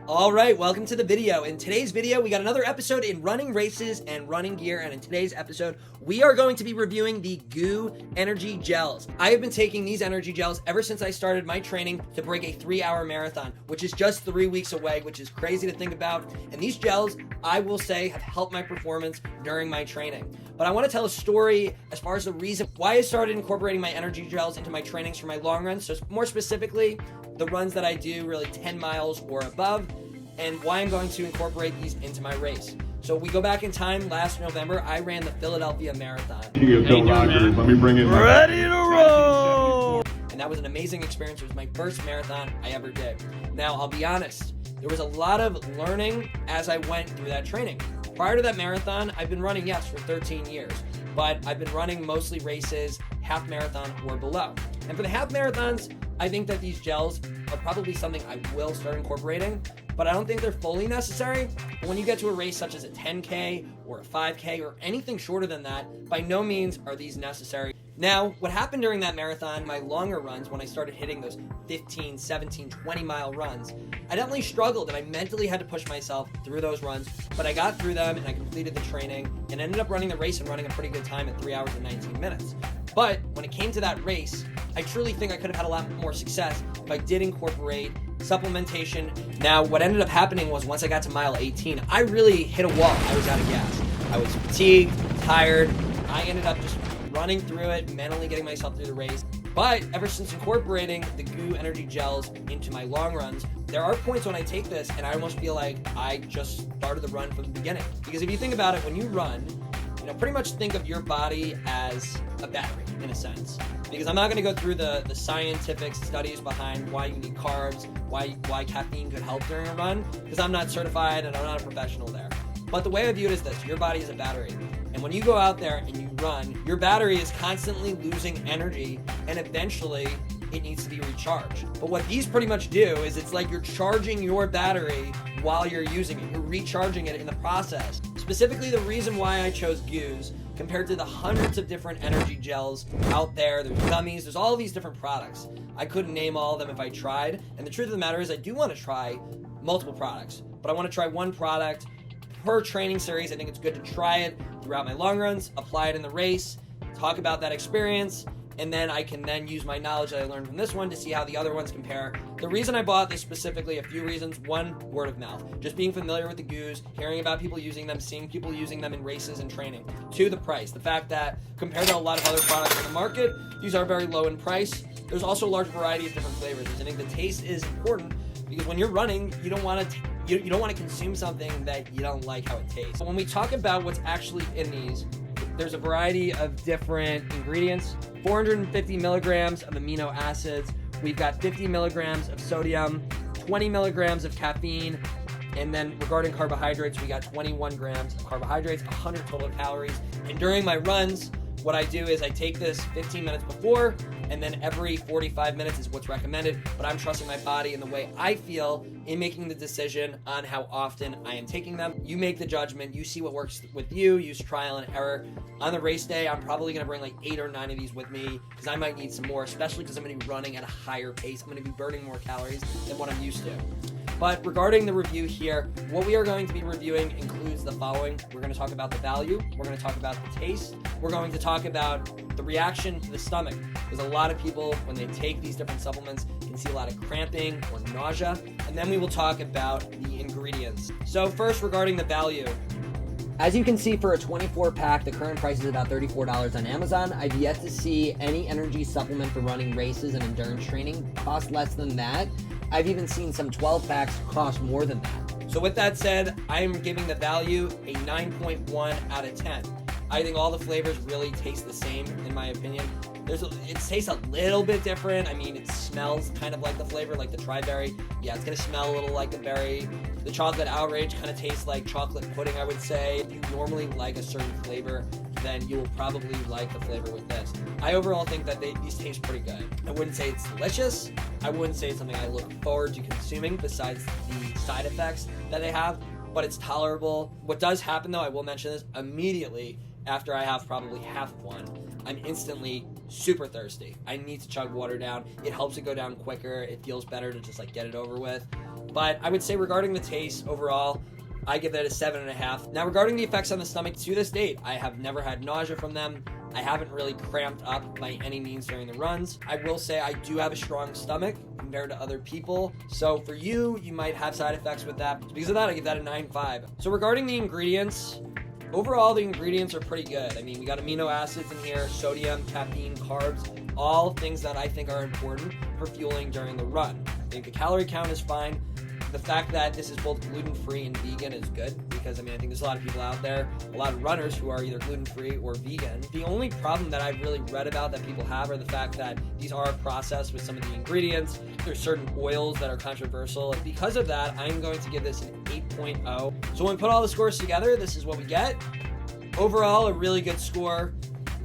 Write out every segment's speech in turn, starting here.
All right, welcome to the video. In today's video, we got another episode in running races and running gear. And in today's episode, we are going to be reviewing the GOO energy gels. I have been taking these energy gels ever since I started my training to break a 3-hour marathon, which is just 3 weeks away, which is crazy to think about. And these gels, I will say, have helped my performance during my training. But I want to tell a story as far as the reason why I started incorporating my energy gels into my trainings for my long runs. So more specifically, the runs that I do, really 10 miles or above, and why I'm going to incorporate these into my race. So we go back in time. Last November, I ran the Philadelphia Marathon. Let me bring in ready to roll. And that was an amazing experience. It was my first marathon I ever did. Now, I'll be honest, there was a lot of learning as I went through that training. Prior to that marathon, I've been running, yes, for 13 years, but I've been running mostly races, half marathon or below. And for the half marathons, I think that these gels are probably something I will start incorporating, but I don't think they're fully necessary. But when you get to a race such as a 10K or a 5K or anything shorter than that, by no means are these necessary. Now, what happened during that marathon, my longer runs, when I started hitting those 15, 17, 20-mile runs, I definitely struggled and I mentally had to push myself through those runs, but I got through them and I completed the training and ended up running the race and running a pretty good time at 3 hours and 19 minutes. But when it came to that race, I truly think I could have had a lot more success if I did incorporate supplementation. Now, what ended up happening was once I got to mile 18, I really hit a wall. I was out of gas. I was fatigued, tired. I ended up just running through it, mentally getting myself through the race. But ever since incorporating the GOO energy gels into my long runs, there are points when I take this and I almost feel like I just started the run from the beginning. Because if you think about it, when you run, pretty much think of your body as a battery in a sense. Because I'm not going to go through the scientific studies behind why you need carbs, why caffeine could help during a run, because I'm not certified and I'm not a professional there. But the way I view it is this: your body is a battery. And when you go out there and you run, your battery is constantly losing energy and eventually it needs to be recharged. But what these pretty much do is it's like you're charging your battery while you're using it. You're recharging it in the process. Specifically, the reason why I chose GOOs compared to the hundreds of different energy gels out there, there's gummies, there's all these different products. I couldn't name all of them if I tried. And the truth of the matter is I do want to try multiple products, but I want to try one product per training series. I think it's good to try it throughout my long runs, apply it in the race, talk about that experience, and then I can then use my knowledge that I learned from this one to see how the other ones compare. The reason I bought this specifically, a few reasons. One, word of mouth. Just being familiar with the GOOs, hearing about people using them, seeing people using them in races and training. Two, the price. The fact that compared to a lot of other products on the market, these are very low in price. There's also a large variety of different flavors. I think the taste is important because when you're running, you don't want to consume something that you don't like how it tastes. When we talk about what's actually in these, there's a variety of different ingredients. 450 milligrams of amino acids. We've got 50 milligrams of sodium, 20 milligrams of caffeine, and then regarding carbohydrates, we got 21 grams of carbohydrates, 100 total calories. And during my runs, what I do is I take this 15 minutes before, and then every 45 minutes is what's recommended, but I'm trusting my body in the way I feel in making the decision on how often I am taking them. You make the judgment, you see what works with you, use trial and error. On the race day, I'm probably gonna bring like 8 or 9 of these with me because I might need some more, especially because I'm gonna be running at a higher pace. I'm gonna be burning more calories than what I'm used to. But regarding the review here, what we are going to be reviewing includes the following. We're going to talk about the value. We're going to talk about the taste. We're going to talk about the reaction to the stomach. Because a lot of people, when they take these different supplements, can see a lot of cramping or nausea. And then we will talk about the ingredients. So first, regarding the value. As you can see, for a 24 pack, the current price is about $34 on Amazon. I've yet to see any energy supplement for running races and endurance training cost less than that. I've even seen some 12 packs cost more than that. So with that said, I am giving the value a 9.1 out of 10. I think all the flavors really taste the same, in my opinion. It tastes a little bit different. I mean, it smells kind of like the flavor, like the tri-berry. Yeah, it's gonna smell a little like the berry. The chocolate outrage kind of tastes like chocolate pudding, I would say. If you normally like a certain flavor, then you will probably like the flavor with this. I overall think that these taste pretty good. I wouldn't say it's delicious. I wouldn't say it's something I look forward to consuming besides the side effects that they have, but it's tolerable. What does happen though, I will mention this, immediately after I have probably half of one, I'm instantly super thirsty. I need to chug water down. It helps it go down quicker. It feels better to just like get it over with. But I would say regarding the taste overall, I give that a 7.5. Now, regarding the effects on the stomach, to this date, I have never had nausea from them. I haven't really cramped up by any means during the runs. I will say I do have a strong stomach compared to other people. So for you, you might have side effects with that. Because of that, I give that a 9.5. So regarding the ingredients, overall, the ingredients are pretty good. I mean, we got amino acids in here, sodium, caffeine, carbs, all things that I think are important for fueling during the run. I think the calorie count is fine. The fact that this is both gluten-free and vegan is good because, I mean, I think there's a lot of people out there, a lot of runners who are either gluten-free or vegan. The only problem that I've really read about that people have are the fact that these are processed with some of the ingredients. There's certain oils that are controversial. Because of that, I'm going to give this an 8.0. So when we put all the scores together, this is what we get. Overall, a really good score.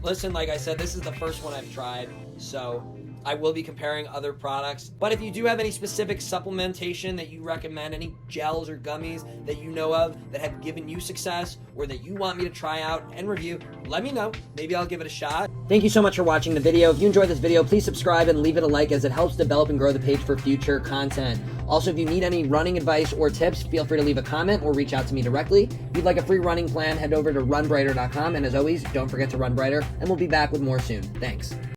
Listen, like I said, this is the first one I've tried, so I will be comparing other products. But if you do have any specific supplementation that you recommend, any gels or gummies that you know of that have given you success or that you want me to try out and review, let me know. Maybe I'll give it a shot. Thank you so much for watching the video. If you enjoyed this video, please subscribe and leave it a like as it helps develop and grow the page for future content. Also, if you need any running advice or tips, feel free to leave a comment or reach out to me directly. If you'd like a free running plan, head over to runbreiter.com. And as always, don't forget to run brighter, and we'll be back with more soon. Thanks.